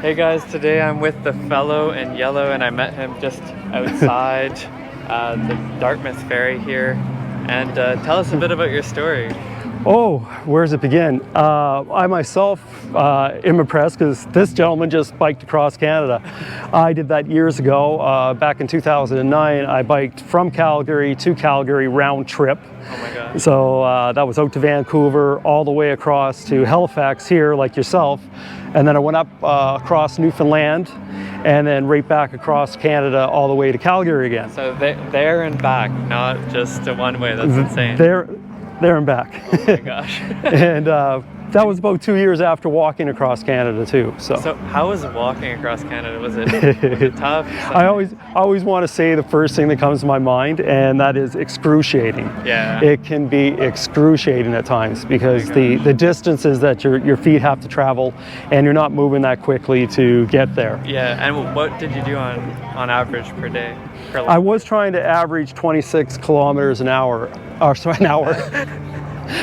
Hey guys, today I'm with the fellow in yellow and I met him just outside the Dartmouth Ferry here. And tell us a bit about your story. Oh, where does it begin? I myself am impressed because this gentleman just biked across Canada. I did that years ago. Back in 2009, I biked from Calgary to Calgary round trip. Oh my God. So that was out to Vancouver, all the way across to Halifax here, like yourself. And then I went up across Newfoundland and then right back across Canada all the way to Calgary again. So there and back, not just a one way. That's insane. There and back. Oh my gosh. And that was about 2 years after walking across Canada too. So how was walking across Canada? Was it tough? I always want to say the first thing that comes to my mind, and that is excruciating. Yeah. It can be excruciating at times because the distances that your feet have to travel, and you're not moving that quickly to get there. Yeah. And what did you do on average per day? I was trying to average 26 kilometers an hour. Or sorry, an hour.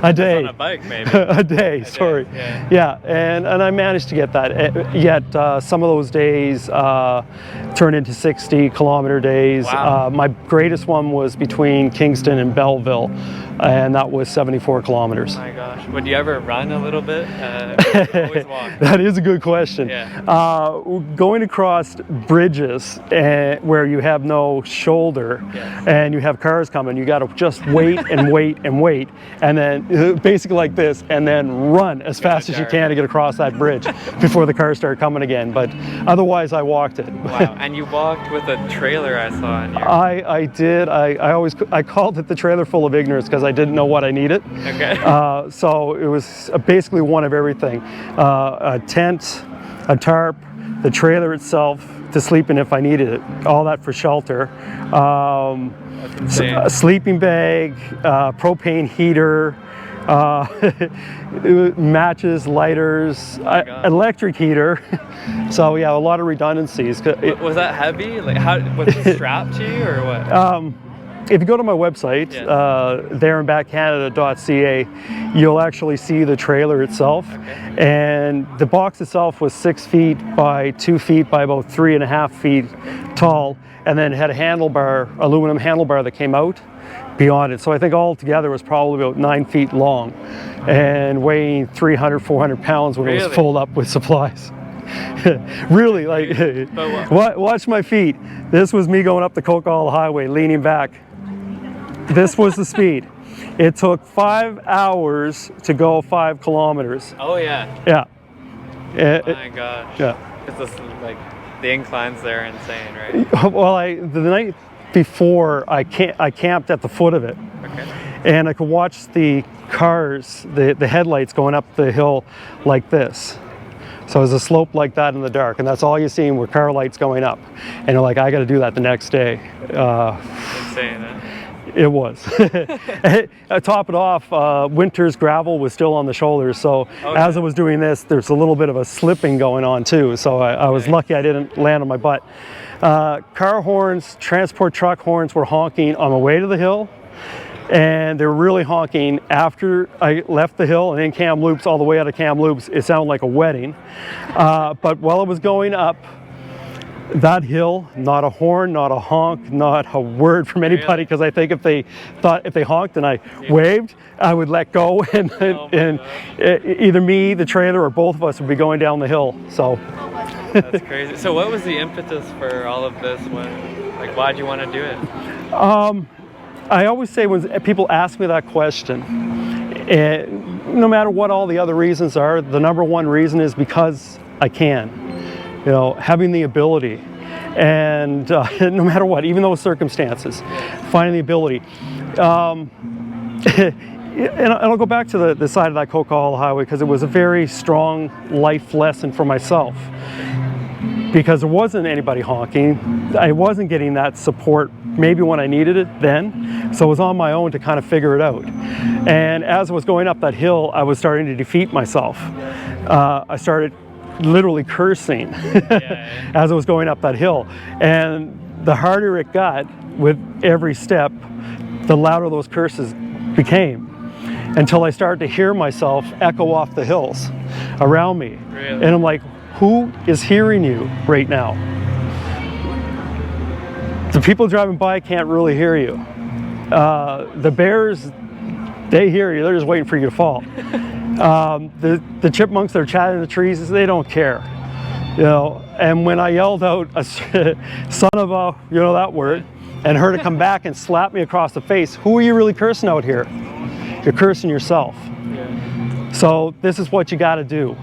A day. On a bike, maybe. A day, sorry. Yeah, and I managed to get that. Yet some of those days turned into 60-kilometer days. Wow. My greatest one was between Kingston and Belleville, and that was 74 kilometers. Oh my gosh. Would you ever run a little bit? Always walk. That is a good question. Yeah. Going across bridges where you have no shoulder, yes, and you have cars coming, you got to just wait and wait and wait, and then basically like this, and then run as fast as you can to get across that bridge before the cars start coming again. But otherwise, I walked it. Wow. And you walked with a trailer, I saw on your... I did. I called it the trailer full of ignorance because I didn't know what I needed. Okay. So it was basically one of everything. A tent, a tarp, the trailer itself to sleep in if I needed it, all that for shelter. A sleeping bag, propane heater, matches, lighters, electric heater. So yeah, a lot of redundancies. Was that heavy? Like, how was it strapped to you or what? If you go to my website, thereandbackcanada.ca, you'll actually see the trailer itself. Okay. And the box itself was 6 feet by 2 feet by about 3.5 feet tall, and then had a handlebar, aluminum handlebar that came out beyond it. So I think altogether it was probably about 9 feet long and weighing 300, 400 pounds when it was filled up with supplies. Really, like, watch my feet. This was me going up the Coquihalla Highway, leaning back. This was the speed. It took 5 hours to go 5 kilometers. Oh yeah. Yeah. Oh my gosh. Yeah. It's just, like, the inclines there are insane, right? Well, the night before, I camped at the foot of it. Okay. And I could watch the cars, the headlights going up the hill like this. So it was a slope like that in the dark, and that's all you seen were car lights going up. And you're like, I got to do that the next day. Insane, huh? It was. Top it off, winter's gravel was still on the shoulders, so as I was doing this, there's a little bit of a slipping going on too, so I was lucky I didn't land on my butt. Car horns, transport truck horns were honking on my way to the hill, and they were really honking after I left the hill and in Kamloops, all the way out of Kamloops. It sounded like a wedding. But while I was going up that hill, not a horn, not a honk, not a word from anybody, because I think if they honked and I waved, I would let go, and either me, the trailer, or both of us would be going down the hill. So that's crazy. So what was the impetus for all of this? Why'd you want to do it? I always say when people ask me that question, no matter what all the other reasons are, the number one reason is because I can. You know, having the ability, and no matter what, even those circumstances, finding the ability. And I'll go back to the side of that Coquihalla Highway because it was a very strong life lesson for myself. Because there wasn't anybody honking, I wasn't getting that support maybe when I needed it then, so I was on my own to kind of figure it out. And as I was going up that hill, I was starting to defeat myself. I started literally cursing as I was going up that hill, and the harder it got with every step, the louder those curses became, until I started to hear myself echo off the hills around me. Really? And I'm like, who is hearing you right now? The people driving by can't really hear you. The bears, they hear you, they're just waiting for you to fall. The chipmunks that are chatting in the trees, they don't care. You know, and when I yelled out a son of a, you know that word, and her to come back and slap me across the face, who are you really cursing out here? You're cursing yourself. Yeah. So this is what you got to do.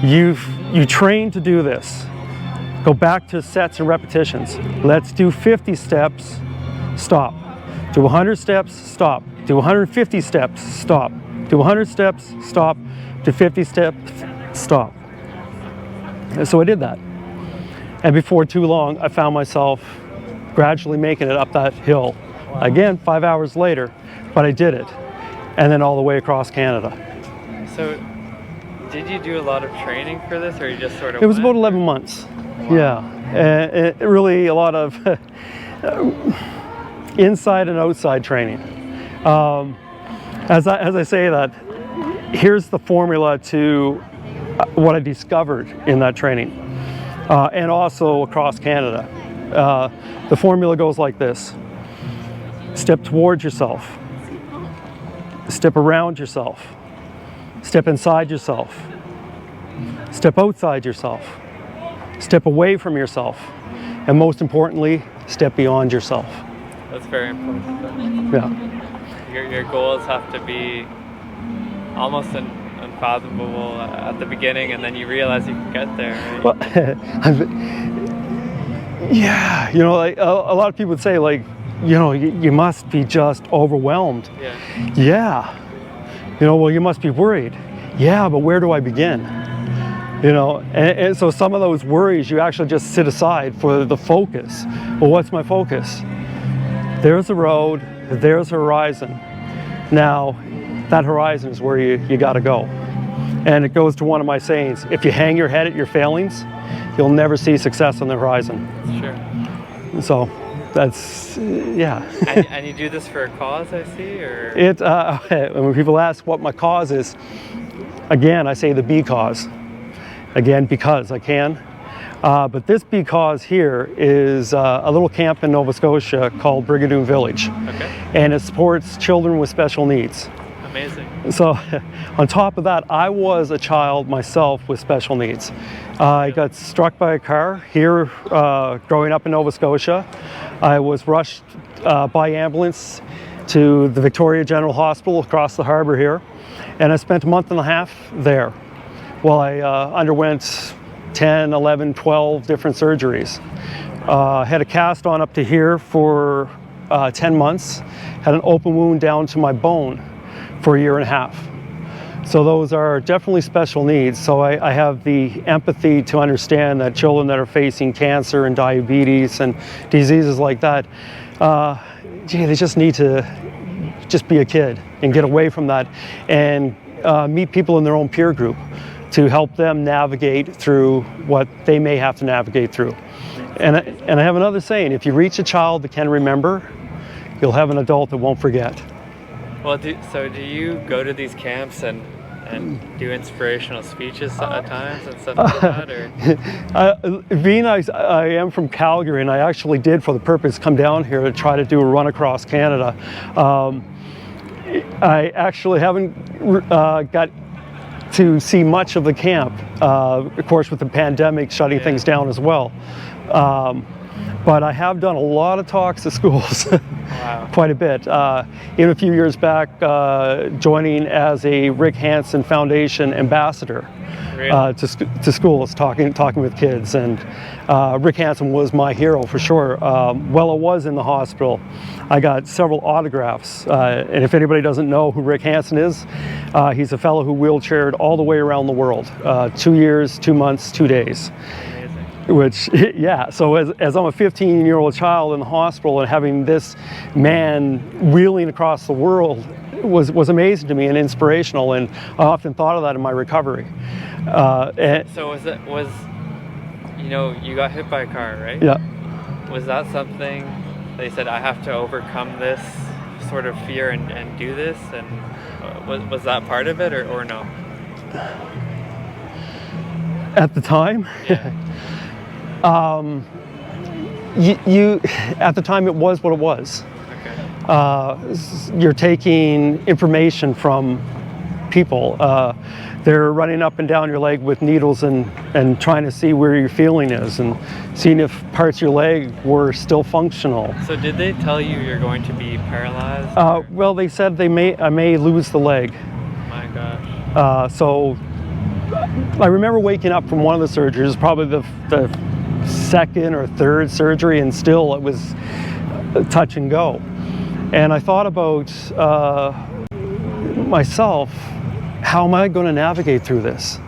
You train to do this. Go back to sets and repetitions. Let's do 50 steps, stop. Do 100 steps, stop. Do 150 steps, stop. Do 100 steps, stop. Do 50 steps, stop. And so I did that. And before too long, I found myself gradually making it up that hill. Wow. Again, 5 hours later, but I did it. And then all the way across Canada. So, did you do a lot of training for this, or you just sort of It was went? about 11 months. Wow. Yeah. It really a lot of inside and outside training. As I say that, here's the formula to what I discovered in that training, and also across Canada. The formula goes like this: step towards yourself, step around yourself, step inside yourself, step outside yourself, step away from yourself, and most importantly, step beyond yourself. That's very important. Yeah. Your goals have to be almost unfathomable at the beginning, and then you realize you can get there, right? Well, yeah, you know, like a lot of people would say, like, you know, you must be just overwhelmed. Yeah. Yeah. You know, well, you must be worried. Yeah, but where do I begin? You know, and so some of those worries you actually just sit aside for the focus. Well, what's my focus? There's the road, there's the horizon. Now, that horizon is where you got to go. And it goes to one of my sayings: if you hang your head at your failings, you'll never see success on the horizon. Sure. So that's, yeah. And you do this for a cause, I see, or? When people ask what my cause is, again, I say the because. Again, because I can. But this because here is a little camp in Nova Scotia called Brigadoon Village. Okay. And it supports children with special needs. Amazing. So on top of that, I was a child myself with special needs. I got struck by a car here growing up in Nova Scotia. I was rushed by ambulance to the Victoria General Hospital across the harbor here. And I spent a month and a half there while I underwent 10, 11, 12 different surgeries. Had a cast on up to here for 10 months. Had an open wound down to my bone for a year and a half. So those are definitely special needs. So I have the empathy to understand that children that are facing cancer and diabetes and diseases like that, gee, they just need to just be a kid and get away from that and meet people in their own peer group to help them navigate through what they may have to navigate through. And I have another saying: if you reach a child that can remember, you'll have an adult that won't forget. Well, do you go to these camps and do inspirational speeches at times and stuff like that, or? Being I am from Calgary, and I actually did, for the purpose, come down here to try to do a run across Canada. I actually haven't got to see much of the camp, of course, with the pandemic shutting things down as well. But I have done a lot of talks to schools. Wow. Quite a bit. Even a few years back, joining as a Rick Hansen Foundation ambassador. Really? To schools, talking with kids, and Rick Hansen was my hero for sure. While I was in the hospital, I got several autographs, and if anybody doesn't know who Rick Hansen is, he's a fellow who wheelchaired all the way around the world, 2 years, 2 months, 2 days. Which, yeah, so as I'm a 15-year-old child in the hospital and having this man wheeling across the world was amazing to me and inspirational, and I often thought of that in my recovery. So was you know, you got hit by a car, right? Yeah. Was that something they said, I have to overcome this sort of fear and do this, and was that part of it, or no? At the time, Yeah. you at the time it was what it was. Okay. You're taking information from people. They're running up and down your leg with needles and trying to see where your feeling is and seeing if parts of your leg were still functional. So did they tell you you're going to be paralyzed? Well, they said I may lose the leg. My gosh. So I remember waking up from one of the surgeries, probably the second or third surgery, and still it was touch and go. And I thought about myself, how am I going to navigate through this?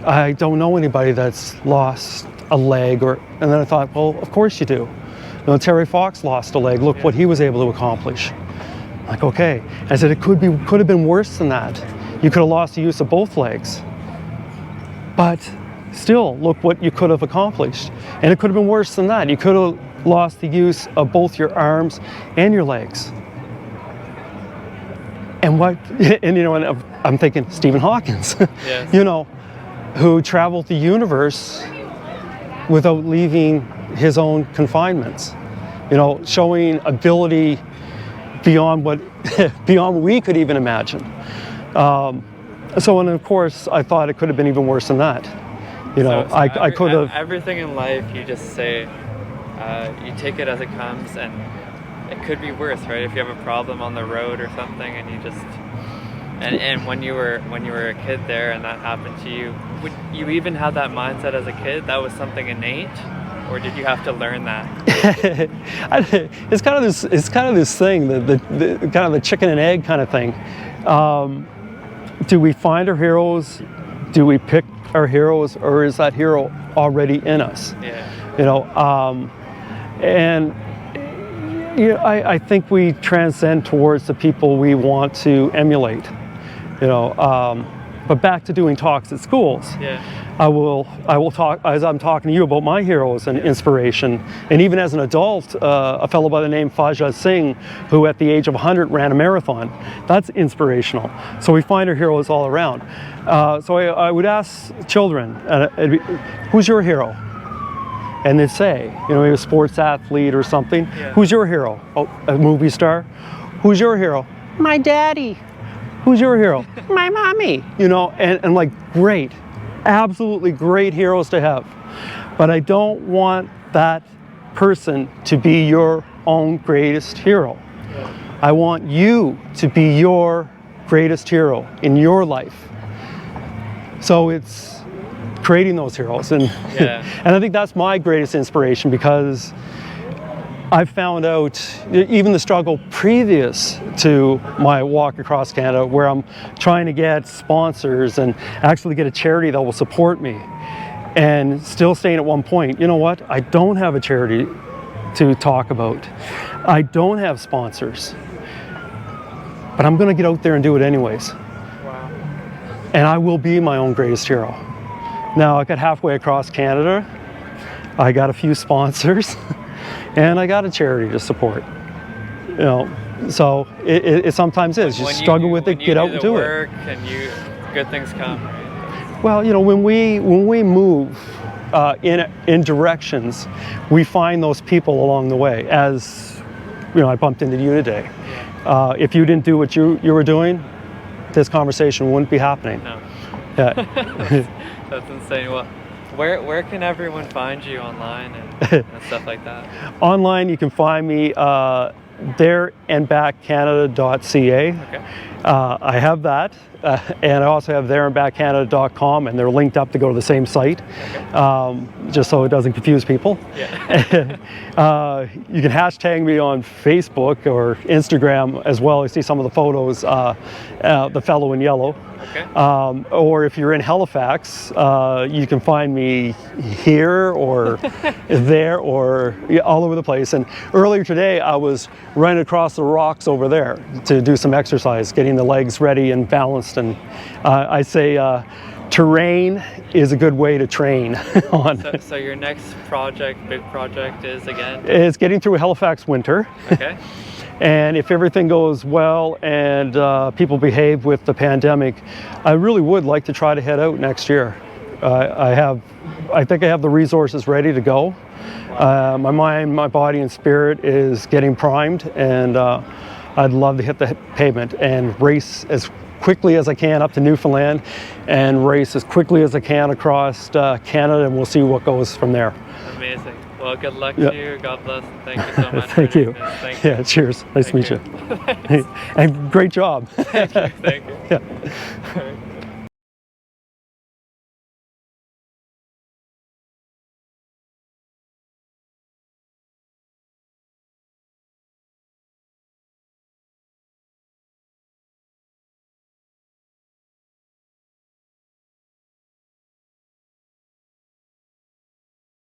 I don't know anybody that's lost a leg, and then I thought, well, of course you do. You know, Terry Fox lost a leg. Look what he was able to accomplish. Like, okay. I said, it could have been worse than that. You could have lost the use of both legs. But still, look what you could have accomplished. And it could have been worse than that. You could have lost the use of both your arms and your legs. And and I'm thinking Stephen Hawkins, Yes. Who traveled the universe without leaving his own confinements, showing ability beyond what we could even imagine. And of course, I thought it could have been even worse than that. I could have. Everything in life, you just say, you take it as it comes, and it could be worse, right? If you have a problem on the road or something, and you just, and when you were a kid there, and that happened to you, would you even have that mindset as a kid? That was something innate, or did you have to learn that? It's kind of this thing, the kind of the chicken and egg kind of thing. Do we find our heroes? Do we pick our heroes, or is that hero already in us? Yeah. I think we transcend towards the people we want to emulate. But back to doing talks at schools. Yeah. I will talk, as I'm talking to you, about my heroes and inspiration. And even as an adult, a fellow by the name Fajat Singh, who at the age of 100 ran a marathon, that's inspirational. So we find our heroes all around. So I would ask children, who's your hero? And they'd say, maybe a sports athlete or something. Yeah. Who's your hero? Oh, a movie star. Who's your hero? My daddy. Who's your hero? My mommy. And like, great. Absolutely great heroes to have. But I don't want that person to be your own greatest hero. I want you to be your greatest hero in your life. So it's creating those heroes. And, and I think that's my greatest inspiration, because I've found out, even the struggle previous to my walk across Canada, where I'm trying to get sponsors and actually get a charity that will support me, and still saying at one point, you know what, I don't have a charity to talk about. I don't have sponsors, but I'm going to get out there and do it anyways. Wow. And I will be my own greatest hero. Now, I got halfway across Canada, I got a few sponsors, and I got a charity to support. So it sometimes is. You struggle with it, get out and do it. And good things come, right? Well, when we move in directions, we find those people along the way. As I bumped into you today. If you didn't do what you were doing, this conversation wouldn't be happening. No. Yeah. That's insane. Well, where can everyone find you online and stuff like that? Online, you can find me thereandbackcanada.ca. Okay. I have that, and I also have thereandbackcanada.com, and they're linked up to go to the same site, just so it doesn't confuse people. Yeah. You can hashtag me on Facebook or Instagram as well. I see some of the photos, the fellow in yellow. Okay. Or if you're in Halifax, you can find me here or there or all over the place. And earlier today, I was running across the rocks over there to do some exercise, getting the legs ready and balanced. And I say terrain is a good way to train on. So your next big project is again? It's getting through a Halifax winter. Okay. And if everything goes well and people behave with the pandemic, I really would like to try to head out next year. I think I have the resources ready to go. My mind, my body, and spirit is getting primed, and I'd love to hit the pavement and race as quickly as I can up to Newfoundland, and race as quickly as I can across Canada, and we'll see what goes from there. Amazing. Well, good luck to you. God bless. And thank you so much. Thank you. Thank you. Yeah, cheers. Nice to meet you. Thank you. And great job. Thank you. Yeah. All right.